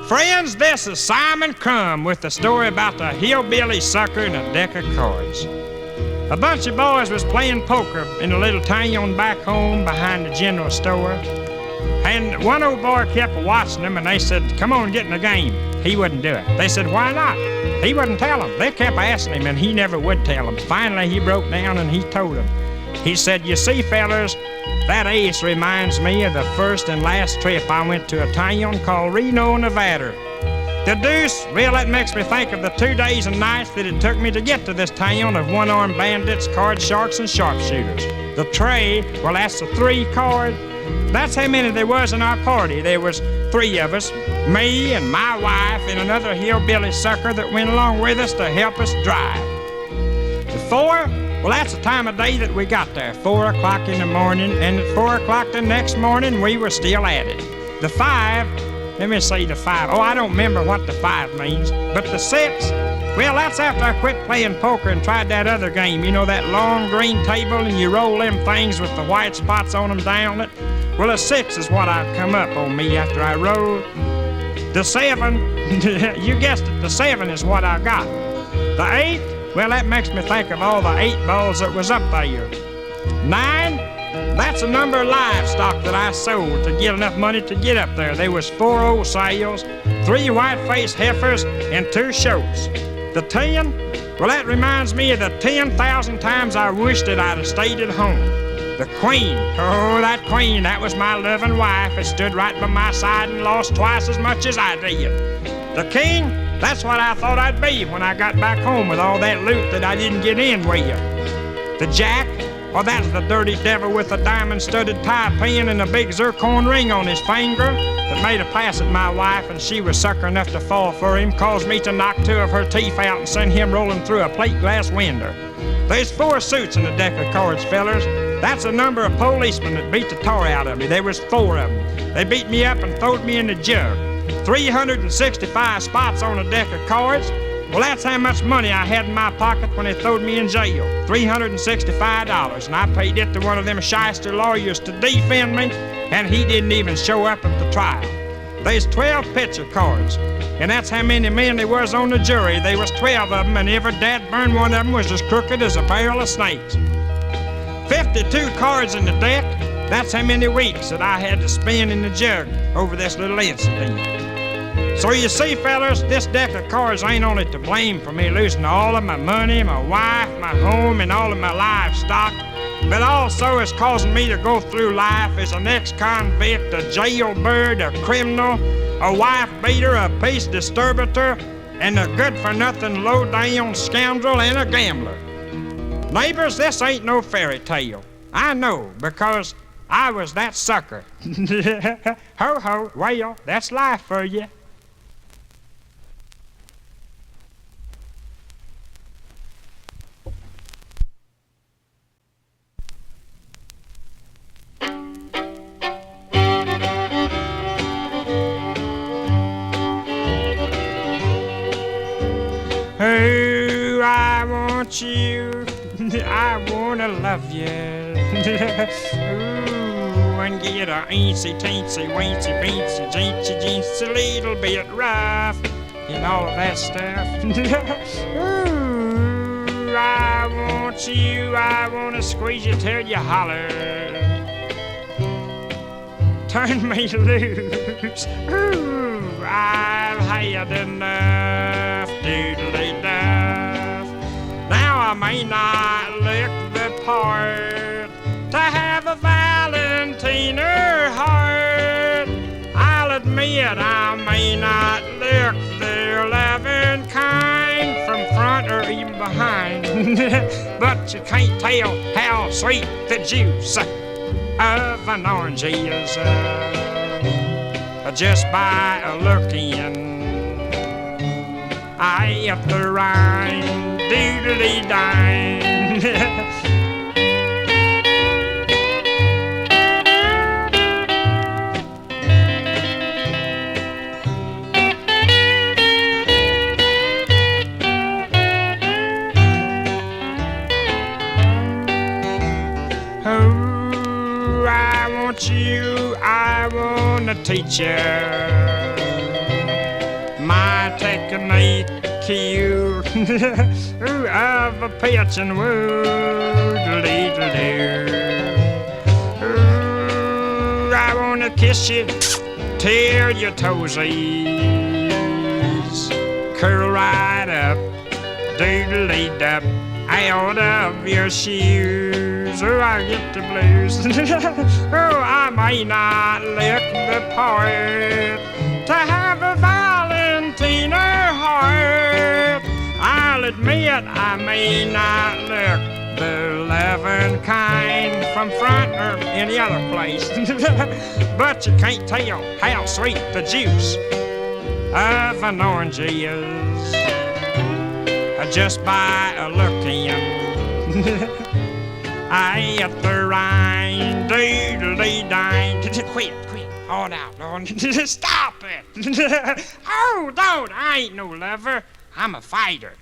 Friends, this is Simon Crum with the story about the hillbilly sucker and a deck of cards. A bunch of boys was playing poker in a little town back home behind the general store. And one old boy kept watching them, and they said, "Come on, get in the game." He wouldn't do it. They said, "Why not?" He wouldn't tell them. They kept asking him, and he never would tell them. Finally, he broke down and he told them. He said, "You see, fellers, that ace reminds me of the first and last trip I went to a town called Reno, Nevada. The deuce, well, that makes me think of the 2 days and nights that it took me to get to this town of one-armed bandits, card sharks, and sharpshooters. The tray, well, that's the 3 card. That's how many there was in our party. There was 3 of us, me and my wife and another hillbilly sucker that went along with us to help us drive. The 4, well, that's the time of day that we got there, 4 o'clock in the morning, and at 4 o'clock the next morning, we were still at it. The 5, let me see the 5. Oh, I don't remember what the 5 means. But the 6, well, that's after I quit playing poker and tried that other game. You know, that long green table and you roll them things with the white spots on them down it? Well, a 6 is what I'd come up on me after I rolled. The 7, you guessed it, the 7 is what I got. The 8, well, that makes me think of all the 8 balls that was up there. 9, that's a number of livestock that I sold to get enough money to get up there. There was 4 old sows, 3 white-faced heifers, and 2 shows. The 10, well, that reminds me of the 10,000 times I wished that I'd have stayed at home. The queen, oh, that queen, that was my loving wife that stood right by my side and lost twice as much as I did. The king, that's what I thought I'd be when I got back home with all that loot that I didn't get in with. The jack, well, that's the dirty devil with a diamond-studded tie pin and a big zircon ring on his finger that made a pass at my wife, and she was sucker enough to fall for him, caused me to knock 2 of her teeth out and send him rolling through a plate glass window. There's 4 suits in the deck of cards, fellers. That's a number of policemen that beat the tar out of me. There was 4 of them. They beat me up and throwed me in the jug. 365 spots on a deck of cards. Well, that's how much money I had in my pocket when they throwed me in jail. $365, and I paid it to one of them shyster lawyers to defend me, and he didn't even show up at the trial. There's 12 picture cards, and that's how many men there was on the jury. There was 12 of them, and every dad-burn one of them was as crooked as a barrel of snakes. 52 cards in the deck. That's how many weeks that I had to spend in the jug over this little incident. So you see, fellas, this deck of cards ain't only to blame for me losing all of my money, my wife, my home, and all of my livestock, but also it's causing me to go through life as an ex-convict, a jailbird, a criminal, a wife-beater, a peace disturbator, and a good-for-nothing low-down scoundrel and a gambler. Neighbors, this ain't no fairy tale. I know, because I was that sucker. Ho, ho, well, that's life for you. Oh, I want you, I wanna love you. Ooh, and get a eensy, teensy, weensy, beensy, jeensy, jeensy, a little bit rough, and all of that stuff. Ooh, I want you, I wanna squeeze you till you holler. Turn me loose. Ooh, I've had enough. Doodly-duff. Now I may not look the part to have a Valentiner heart. I'll admit I may not look the loving kind from front or even behind, but you can't tell how sweet the juice of an orange is just by looking at the rind, doodly-dine. Oh, I want you, I wanna teach you take a neat cue ooh, of a pitching wood-a-dee-dee-doo. Ooh, I wanna kiss you till your toesies curl right up, doodly-dub, out of your shoes. Oh, I get the blues. Oh, I may not look the part to have a Valentina heart. I'll admit I may not look the loving kind from front or any other place. But you can't tell how sweet the juice of an orange is just by looking I at the rind, doodly-dine. Quit, hold out, Lord. Stop it. Oh, don't, I ain't no lover. I'm a fighter.